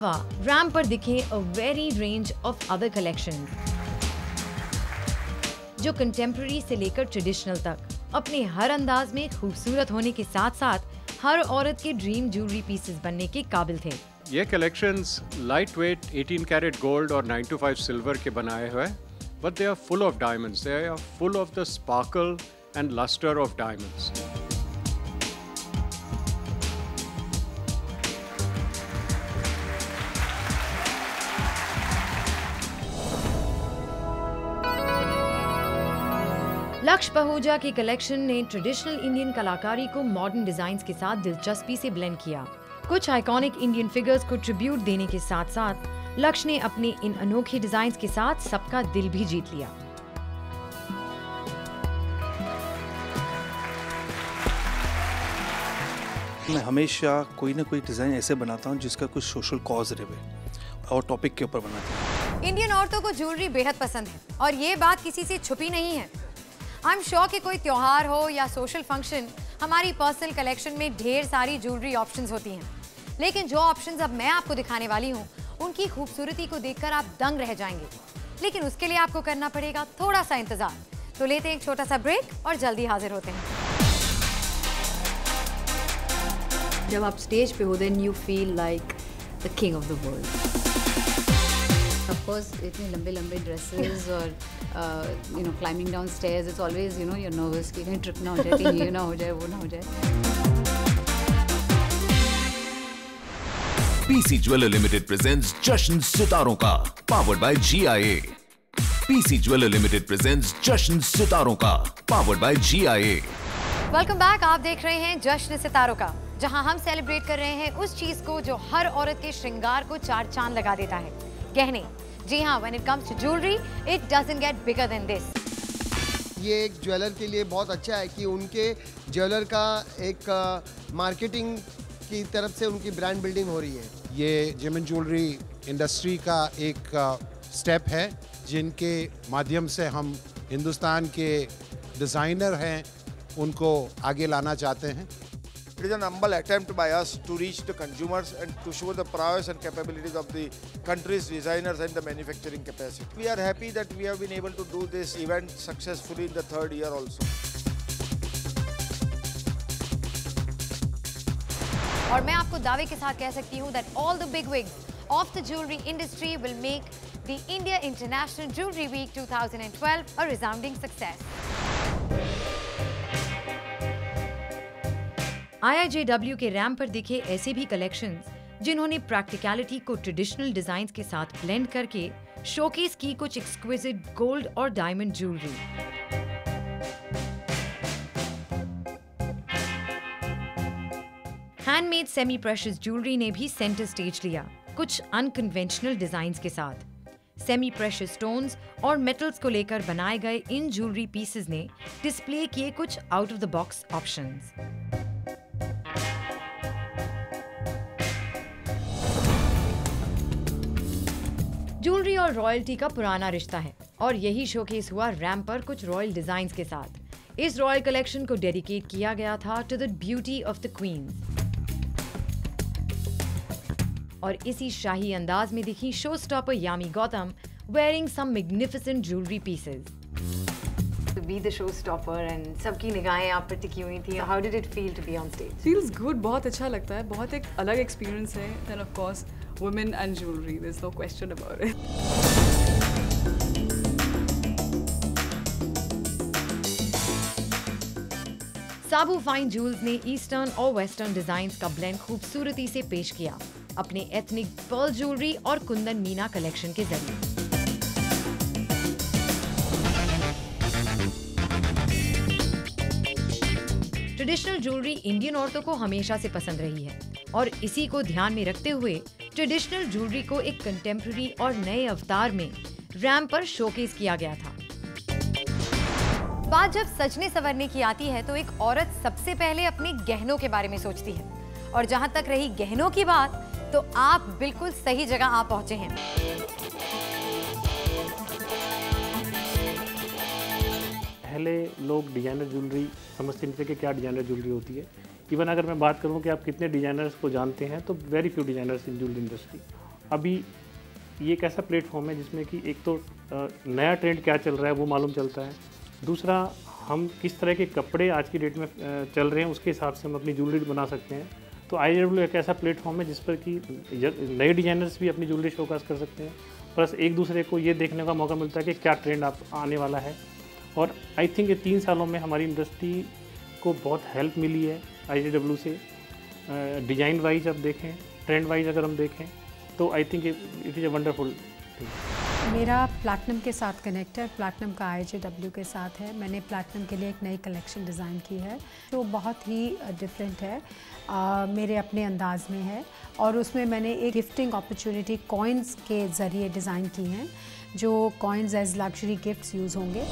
Ramp पर दिखे a very range of other collections जो कंटेम्प्रेरी से लेकर ट्रेडिशनल तक अपने हर अंदाज में खूबसूरत होने के साथ साथ हर औरत के ड्रीम ज्वेलरी पीसेस बनने के काबिल थे। ये collections light weight 18 carat gold और 925 सिल्वर के बनाए हुए हैं, but they are full of diamonds, they are full of the sparkle and lustre of diamonds. Lakshya Pahuja की कलेक्शन ने ट्रेडिशनल इंडियन कलाकारी को मॉडर्न डिजाइन्स के साथ दिलचस्पी से ब्लेंड किया। कुछ आइकॉनिक इंडियन फिगर्स को ट्रिब्यूट देने के साथ साथ लक्ष्य ने अपने इन अनोखे डिजाइन्स के साथ सबका दिल भी जीत लिया। मैं हमेशा कोई ना कोई डिजाइन ऐसे बनाता हूँ जिसका कुछ सोशल कॉज रहे और टॉपिक के ऊपर बनाता हूँ। इंडियन औरतों को ज्वेलरी बेहद पसंद है और ये बात किसी से छुपी नहीं है। आई एम श्योर कि कोई त्योहार हो या सोशल फंक्शन, हमारी पर्सनल कलेक्शन में ढेर सारी ज्वेलरी ऑप्शंस होती हैं। लेकिन जो ऑप्शंस अब मैं आपको दिखाने वाली हूँ, उनकी खूबसूरती को देखकर आप दंग रह जाएंगे। लेकिन उसके लिए आपको करना पड़ेगा थोड़ा सा इंतजार। तो लेते हैं एक छोटा सा ब्रेक और जल्दी हाजिर होते हैं। जब आप स्टेज पे हो, then you feel like the king of the world. Of course, इतने लंबे लंबे ड्रेसेस और climbing down stairs, it's always you're nervous कि कहीं ट्रिप ना हो जाए, कहीं ये ना हो जाए, वो ना हो जाए। पीसी ज्वेलर लिमिटेड प्रेजेंट्स जश्न सितारों का, powered by GIA। PC jeweller limited presents जश्न सितारों का, powered by GIA। Welcome back. आप देख रहे हैं जश्न सितारों का, जहां हम सेलिब्रेट कर रहे हैं उस चीज को जो हर औरत के श्रृंगार को चार चांद लगा देता है, गहने। जी हाँ, when it comes to jewelry, it doesn't get bigger than this. ये एक ज्वेलर के लिए बहुत अच्छा है कि उनके ज्वेलर का एक मार्केटिंग की तरफ से उनकी ब्रांड बिल्डिंग हो रही है। ये जेमन ज्वेलरी इंडस्ट्री का एक स्टेप है जिनके माध्यम से हम हिंदुस्तान के डिज़ाइनर हैं उनको आगे लाना चाहते हैं। It is an humble attempt by us to reach the consumers and to show the prowess and capabilities of the country's designers and the manufacturing capacity. We are happy that we have been able to do this event successfully in the third year also. और मैं आपको दावे के साथ कह सकती हूँ that all the big wigs of the jewelry industry will make the India International Jewelry Week 2012 a resounding success. IIJW के रैंप पर दिखे ऐसे भी कलेक्शंस जिन्होंने प्रैक्टिकलिटी को ट्रेडिशनल डिजाइन्स के साथ ब्लेंड करके शोकेस की कुछ एक्सक्विजिट गोल्ड और diamond jewellery. Handmade semi precious jewellery ने भी सेंटर स्टेज लिया, कुछ अनकन्वेंशनल डिजाइन्स के साथ। सेमी प्रेशियस स्टोन्स और मेटल्स को लेकर बनाए गए इन ज्वेलरी पीसेस ने डिस्प्ले किए कुछ out of the box options. Jewellery और रॉयल्टी का पुराना रिश्ता है और यही शोकेस हुआ रैंप पर कुछ रॉयल डिजाइन्स के साथ। इस रॉयल कलेक्शन को डेडिकेट किया गया था to the beauty of the queen और इसी शाही अंदाज में दिखी show stopper Yami Gautam wearing some magnificent jewelry pieces. To be the showstopper and सबकी निगाहें आप पर टिकी हुई थी. How did it feel to be on stage? Feels good, बहुत अच्छा लगता है, बहुत एक अलग experience है. Then of course, women and jewelry, there's no question about it. Sabu fine jewels ने ईस्टर्न और वेस्टर्न डिजाइन्स का ब्लेंड खूबसूरती से पेश किया अपने एथनिक पर्ल ज्वेलरी और कुंदन मीना कलेक्शन के जरिए। ट्रेडिशनल ज्वेलरी इंडियन औरतों को हमेशा से पसंद रही है और इसी को ध्यान में रखते हुए ट्रेडिशनल ज्वेलरी को एक कंटेम्प्रेरी और नए अवतार में रैंप पर शोकेस किया गया था। बात जब सजने संवरने की आती है तो एक औरत सबसे पहले अपने गहनों के बारे में सोचती है और जहां तक रही गहनों की बात, तो आप बिल्कुल सही जगह आ पहुंचे हैं। पहले लोग डिजाइनर ज्वेलरी समझते नहीं थे कि क्या डिजाइनर ज्वेलरी होती है। इवन अगर मैं बात करूं कि आप कितने डिजाइनर्स को जानते हैं तो वेरी फ्यू डिजाइनर्स इन ज्वेलरी इंडस्ट्री। अभी ये एक ऐसा प्लेटफॉर्म है जिसमें कि एक तो नया ट्रेंड क्या चल रहा है वो मालूम चलता है, दूसरा हम किस तरह के कपड़े आज की डेट में चल रहे हैं उसके हिसाब से हम अपनी ज्वेलरी बना सकते हैं। तो IJW एक ऐसा प्लेटफॉर्म है जिस पर कि नए डिजाइनर्स भी अपनी ज्वेलरी शोकास कर सकते हैं, प्लस एक दूसरे को ये देखने का मौका मिलता है कि क्या ट्रेंड आप आने वाला है। और आई थिंक ये 3 सालों में हमारी इंडस्ट्री को बहुत हेल्प मिली है IJW से। डिज़ाइन वाइज आप देखें, ट्रेंड वाइज अगर हम देखें तो I think it is a wonderful thing. मेरा प्लैटिनम के साथ कनेक्ट है, प्लैटिनम का IJW के साथ है। मैंने प्लैटिनम के लिए एक नई कलेक्शन डिज़ाइन की है जो बहुत ही डिफरेंट है, मेरे अपने अंदाज में है, और उसमें मैंने एक गिफ्टिंग अपॉर्चुनिटी कॉइन्स के ज़रिए डिज़ाइन की हैं, जो coins as luxury gifts use होंगे।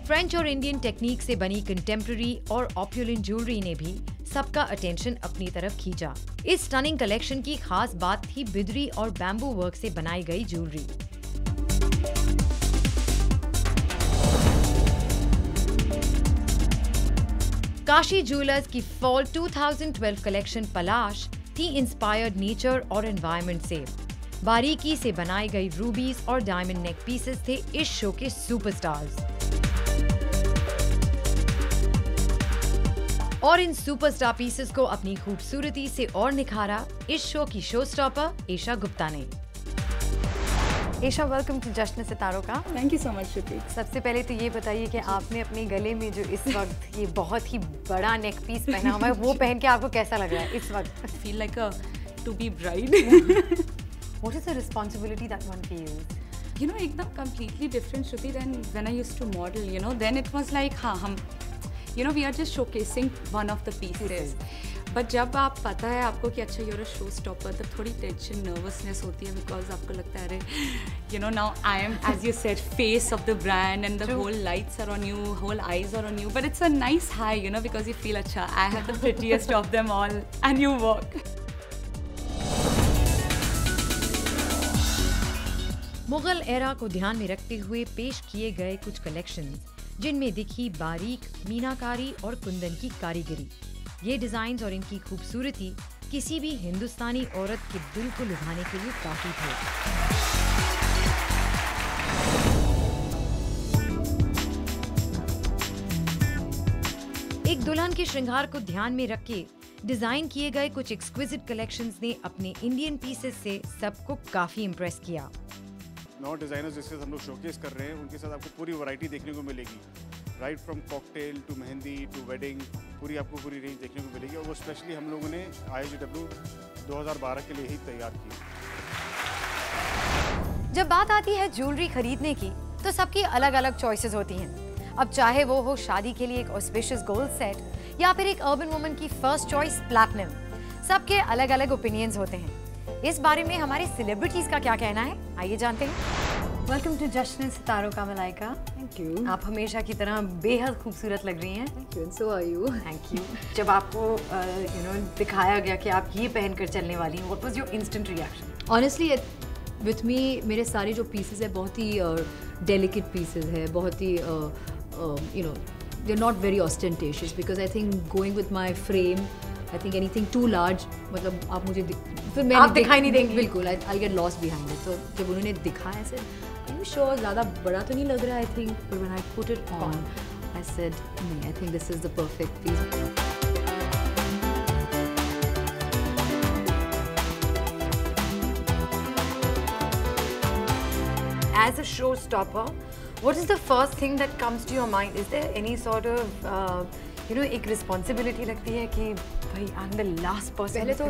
फ्रेंच और इंडियन टेक्निक से बनी कंटेम्प्रेरी और ऑप्युलेंट ज्वेलरी ने भी सबका अटेंशन अपनी तरफ खींचा। इस स्टनिंग कलेक्शन की खास बात थी बिदरी और बैम्बू वर्क से बनाई गई ज्वेलरी। काशी ज्वेलर्स की फॉल 2012 कलेक्शन पलाश थी इंस्पायर्ड नेचर और एनवायरनमेंट से। बारीकी से बनाई गई रूबीज और डायमंड नेक पीसेस थे इस शो के सुपरस्टार्स। और इन सुपरस्टार पीसेस को अपनी खूबसूरती से और निखारा इस शो की शो स्टॉपर ईशा गुप्ता ने। ईशा, वेलकम टू जश्न सितारों का। थैंक यू सो मच श्रुति। सबसे पहले तो ये बताइए कि आपने अपने गले में जो इस वक्त ये बहुत ही बड़ा नेक पीस पहना हुआ है, वो पहन के आपको कैसा लग रहा है इस वक्त? Feel like a to be bride. What is the responsibility that one feels? You know, एकदम completely different Shruti than when I used to model, you know, then it was like हाँ हम you know we are just showcasing one of the pieces, but जब आप पता है आपको कि अच्छा you're a showstopper, तब थोड़ी टेंशन नर्वसनेस होती है, बिकॉज आपको लगता है अरे you know now I am, as you said, face of the brand and the whole lights are on you, whole eyes are on you, but it's a nice high, you know, because you feel अच्छा I have the prettiest of them all and you work. Mughal era को ध्यान में रखते हुए पेश किए गए कुछ कलेक्शंस, जिनमें दिखी बारीक मीनाकारी और कुंदन की कारीगरी। ये डिजाइन्स और इनकी खूबसूरती किसी भी हिंदुस्तानी औरत के दिल को लुभाने के लिए काफी थे। एक दुल्हन के श्रृंगार को ध्यान में रख के डिजाइन किए गए कुछ एक्सक्विजिट कलेक्शंस ने अपने इंडियन पीसेस से सबको काफी इम्प्रेस किया। 9 डिज़ाइनर्स जिसके साथ हम लोग शोकेस कर रहे हैं, उनके साथ आपको पूरी वैरायटी देखने को मिलेगी, right from cocktail to mehndi to wedding, आपको पूरी रेंज देखने को मिलेगी। और वो स्पेशली हम लोगों ने IJW 2012 के लिए ही तैयार की। जब बात आती है ज्वेलरी खरीदने की तो सबकी अलग अलग चॉइसेस होती हैं। अब चाहे वो हो शादी के लिए एक ऑस्पिशियस गोल्ड सेट या फिर एक अर्बन वुमन की फर्स्ट चॉइस प्लैटिनम, सबके अलग अलग ओपिनियंस होते हैं। इस बारे में हमारे सेलिब्रिटीज का क्या कहना है, आइए जानते हैं। वेलकम टू जश्न सितारों का मलाइका। Thank you. आप हमेशा की तरह बेहद खूबसूरत लग रही हैं। Thank you. So are you. Thank you. जब आपको दिखाया गया कि आप ये पहनकर चलने वाली हैं, what was your instant reaction? Honestly with me मेरे सारे जो पीसेस है बहुत ही डेलिकेट पीसेस है, बहुत ही you know they are not very ostentatious, because I think going with my frame, I think anything too large, मतलब आप मुझे फिर मैं आप दिखाई नहीं देंगी। बिल्कुल, I get lost behind it. तो जब उन्होंने दिखाया ऐसे आई श्योर ज़्यादा बड़ा तो नहीं लग रहा, I think, but when I put it on I said नहीं, I think this is the perfect piece. As a showstopper, what is the first thing that comes to your mind? Is there any sort of एक responsibility लगती है कि भाई I am the last person? पहले तो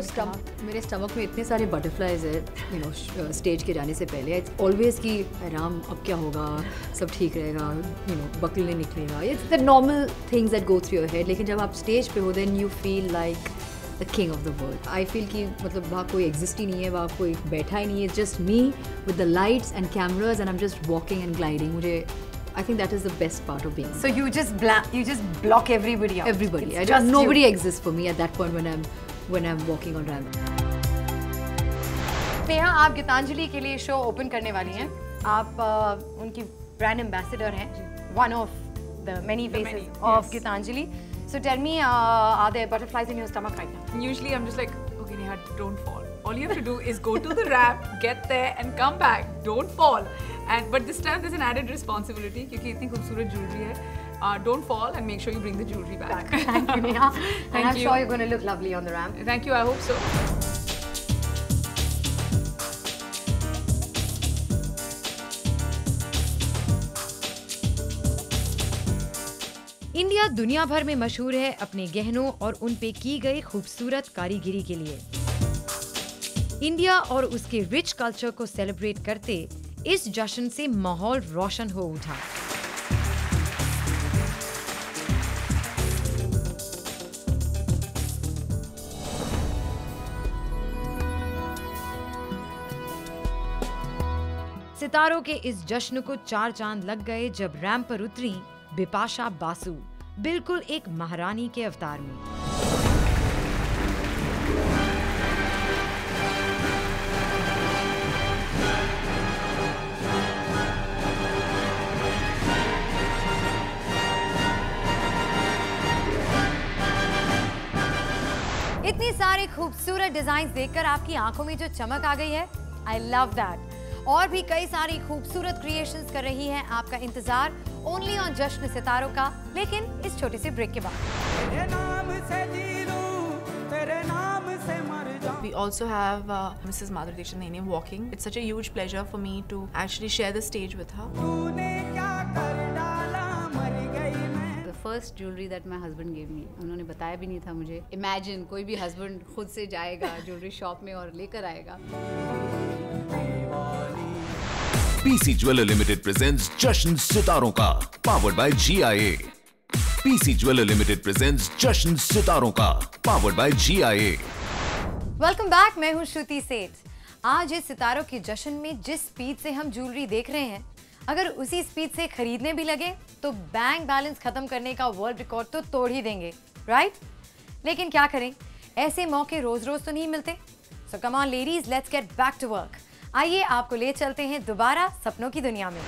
मेरे stomach में इतने सारे बटरफ्लाइज है, यू नो, स्टेज के जाने से पहले इट्स ऑलवेज कि राम अब क्या होगा, सब ठीक रहेगा, यू नो, बकल नहीं निकलेगा, it's the normal things that go through your head. लेकिन जब आप स्टेज पे हो then you feel like the king of the world. I feel कि मतलब वहाँ कोई एग्जिस्ट ही नहीं है, वहाँ कोई बैठा ही नहीं है, just me with the lights and cameras and I am just walking and gliding. मुझे I think that is the best part of being. So you just block everybody out. Everybody. Nobody exists for me at that point when I'm walking on ramp. Neha, आप गीतांजलि के लिए show open करने वाली हैं। आप उनकी brand ambassador हैं, one of the many faces of Gitanjali. So tell me, are there butterflies in your stomach right now? Usually I'm just like, okay Neha, but don't fall. All you have to do is go to the ramp, get there and come back. Don't fall. But this time there's an added responsibility क्योंकि इतनी खूबसूरत jewelry है. Don't fall and make sure you bring the jewelry back. Thank you, Neha. Thank And I'm you. sure you're going to look lovely on the ramp. Thank you. I hope so. India दुनिया भर में मशहूर है अपने गहनों और उन पे की गई खूबसूरत कारीगरी के लिए। इंडिया और उसके रिच कल्चर को सेलिब्रेट करते इस जश्न से माहौल रोशन हो उठा। सितारों के इस जश्न को 4 चांद लग गए जब रैंप पर उतरी बिपाशा बासु, बिल्कुल एक महारानी के अवतार में। इतनी सारी खूबसूरत डिजाइन देखकर आपकी आंखों में जो चमक आ गई है, आई लव दैट। और भी कई सारी खूबसूरत क्रिएशंस कर रही हैं आपका इंतजार ओनली ऑन जश्न सितारों का, लेकिन इस छोटे से ब्रेक के बाद। We also have Mrs. Madhuri Dixit Naini walking. It's such a huge pleasure for me to actually share the stage with her. The first jewelry that my husband gave me, उन्होंने बताया भी नहीं था मुझे। Imagine कोई भी husband खुद से जाएगा ज्वेलरी शॉप में और लेकर आएगा। PC Jeweler Limited presents जश्न सितारों का, powered by GIA. PC Jeweler Limited presents जश्न सितारों का, powered by GIA. Welcome back, मैं हूं श्रुति सेठ। आज इस सितारों के जश्न में जिस स्पीड से हम ज्वेलरी देख रहे हैं, अगर उसी स्पीड से खरीदने भी लगे तो बैंक बैलेंस खत्म करने का वर्ल्ड रिकॉर्ड तो तोड़ ही देंगे, राइट? लेकिन क्या करें, ऐसे मौके रोज रोज तो नहीं मिलते। So come on ladies, let's get back to work. आइए आपको ले चलते हैं दोबारा सपनों की दुनिया में।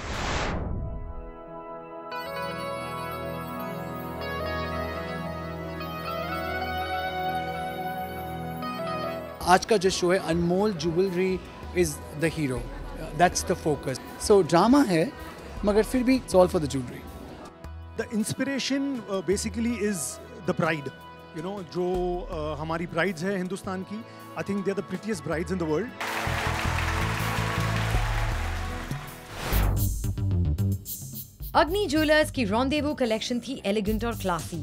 आज का जो शो है Anmol jewellery is the hero, that's the focus. So drama है मगर फिर भी it's all for the jewellery. The inspiration basically is the bride, you know, जो हमारी ब्राइड्स है हिंदुस्तान की, I think they are the prettiest brides in the world. Agni jewellers की rendezvous collection थी एलिगेंट और क्लासी।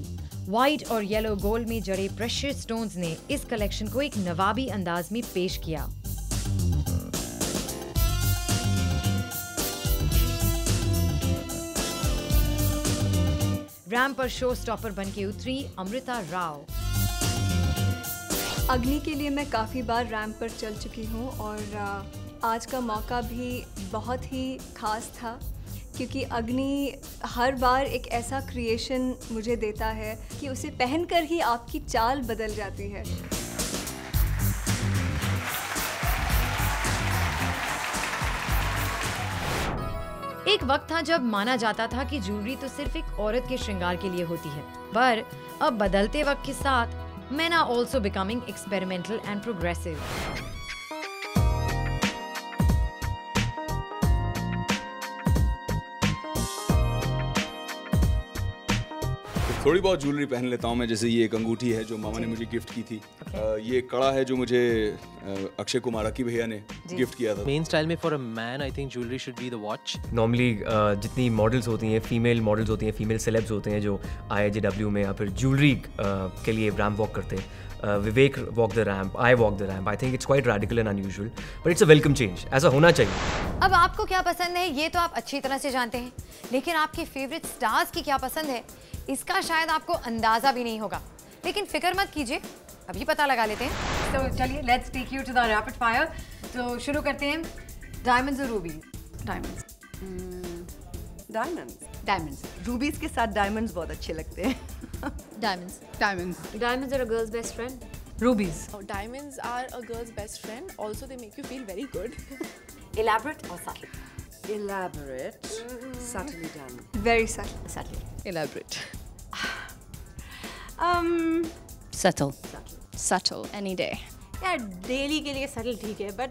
व्हाइट और येलो गोल्ड में जड़े प्रेशियस स्टोन्स ने इस कलेक्शन को एक नवाबी अंदाज में पेश किया। रैंप पर शो स्टॉपर बनके उतरी अमृता राव। अग्नि के लिए मैं काफ़ी बार रैंप पर चल चुकी हूँ और आज का मौका भी बहुत ही खास था क्योंकि अग्नि हर बार एक ऐसा क्रिएशन मुझे देता है कि उसे पहनकर ही आपकी चाल बदल जाती है। एक वक्त था जब माना जाता था कि ज्वेलरी तो सिर्फ एक औरत के श्रृंगार के लिए होती है, पर अब बदलते वक्त के साथ men are also becoming experimental and progressive. थोड़ी बहुत ज्वेलरी पहन लेता हूँ मैं, जैसे ये एक अंगूठी है जो मामा ने मुझे गिफ्ट की थी। ये कड़ा है जो मुझे अक्षय कुमार की भैया ने गिफ्ट किया था। मेन स्टाइल में for a man I think jewellery should be the watch. Normally जितनी मॉडल्स होती हैं, फीमेल मॉडल्स होती हैं, फीमेल सेलेब्स होते हैं जो IIJW में या फिर ज्वेलरी के लिए रैम्प वॉक करते हैं। Vivek walk the ramp, I walk the ramp. I think it's quite radical and unusual, but it's a welcome change, ऐसा होना चाहिए। अब आपको क्या पसंद है ये तो आप अच्छी तरह से जानते हैं, लेकिन आपके फेवरेट स्टार्स की क्या पसंद है इसका शायद आपको अंदाजा भी नहीं होगा। लेकिन फिक्र मत कीजिए, अभी पता लगा लेते हैं। तो चलिए let's take you to the rapid fire. तो शुरू करते हैं, डायमंड्स और रूबीज। डायमंड्स। डायमंड्स। रूबीज के साथ डायमंड्स बहुत अच्छे लगते हैं। Diamonds. Diamonds. Diamonds are a girl's best friend. Rubies. Oh, diamonds are a girl's best friend. Also, they make you feel very good. Elaborate or subtle? Elaborate. Subtly done. Very subtle. Subtle. Elaborate. Um. Subtle. Subtle any day. यार daily के लिए subtle ठीक है, but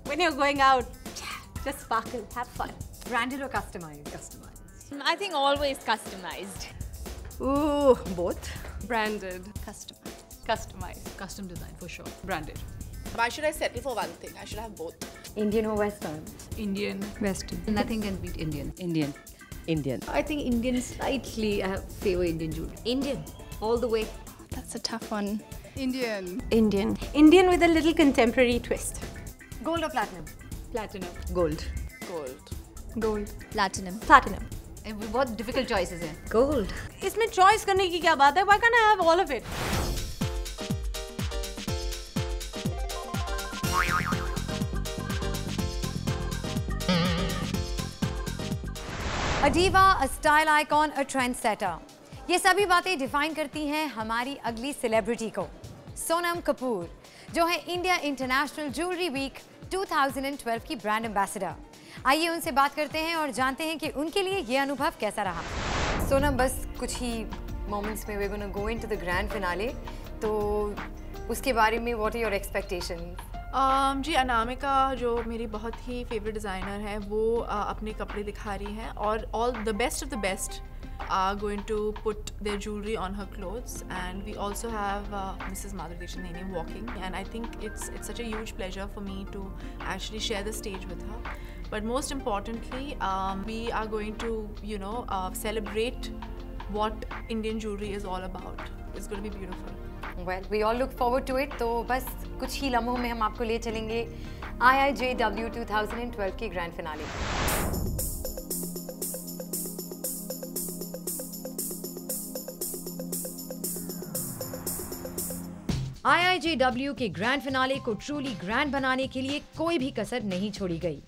when you are going out just sparkle, have fun. Branded और customised? Customised. I think always customized. Ooh, both. Branded. Customized. Custom design for sure. Branded. Why should I settle for one thing? I should have both. Indian or Western? Indian. Western. Nothing can beat Indian. Indian. Indian. I think Indian slightly. I favor Indian jewelry. Indian, all the way. That's a tough one. Indian. Indian. Indian with a little contemporary twist. Gold or platinum? Platinum. Gold. Gold. Gold. Platinum. Platinum. बहुत difficult choices हैं. Gold. इसमें choice करने की क्या बात है? Why can't I have all of it? A diva, a style icon, a trendsetter. ये सभी बातें डिफाइन करती हैं हमारी अगली सेलिब्रिटी को, सोनम कपूर, जो है इंडिया इंटरनेशनल ज्वेलरी वीक 2012 की ब्रांड एम्बेसडर। आइए उनसे बात करते हैं और जानते हैं कि उनके लिए ये अनुभव कैसा रहा। सोनम, बस कुछ ही मोमेंट्स में we're gonna go into the grand finale, तो उसके बारे में what are your expectations? जी अनामिका जो मेरी बहुत ही फेवरेट डिज़ाइनर है वो अपने कपड़े दिखा रही हैं और all the best of the best are going to put their jewelry on her clothes, and we also have Mrs. Madhuri Dixit Nene walking, and I think it's such a huge pleasure for me to actually share the stage with her. But most importantly, we are going to celebrate what Indian jewelry is all about. It's going to be beautiful. Well, we all look forward to it. तो बस कुछ ही लम्हों में हम आपको ले चलेंगे IIJW 2012 के ग्रैंड फिनाले। IIJW के ग्रैंड फिनाले को ट्रूली ग्रैंड बनाने के लिए कोई भी कसर नहीं छोड़ी गई।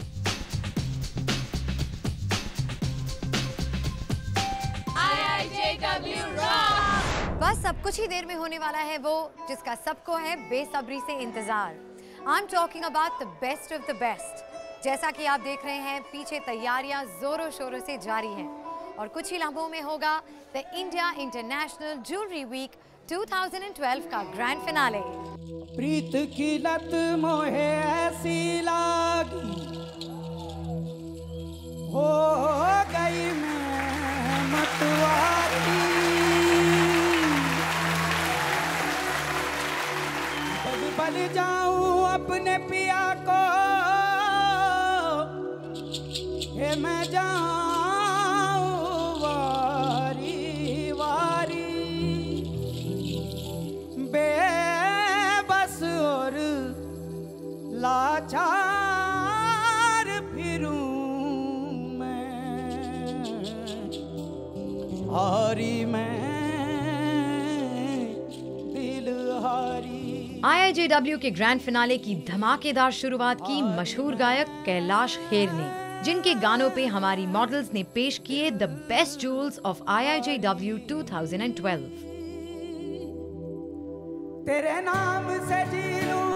IIJW rock! बस अब कुछ ही देर में होने वाला है वो जिसका सबको है बेसब्री से इंतजार। I'm talking about the best of the best। जैसा कि आप देख रहे हैं पीछे तैयारियां जोरों शोरों से जारी हैं और कुछ ही लम्हों में होगा the India international jewellery week 2012 का ग्रैंड फिनाले। प्रीत की लत मोहे ऐसी लागी हो गई मैं मतवारी, बल जाऊं अपने पिया को हे मैं जाऊं वारी वारी, बेबस और लाचार फिरूं मैं, हारी मैं दिल हारी। IIJW के ग्रैंड फिनाले की धमाकेदार शुरुआत की मशहूर गायक कैलाश खेर ने, जिनके गानों पे हमारी मॉडल्स ने पेश किए the best jewels of IIJW 2012। तेरे नाम से जी लूं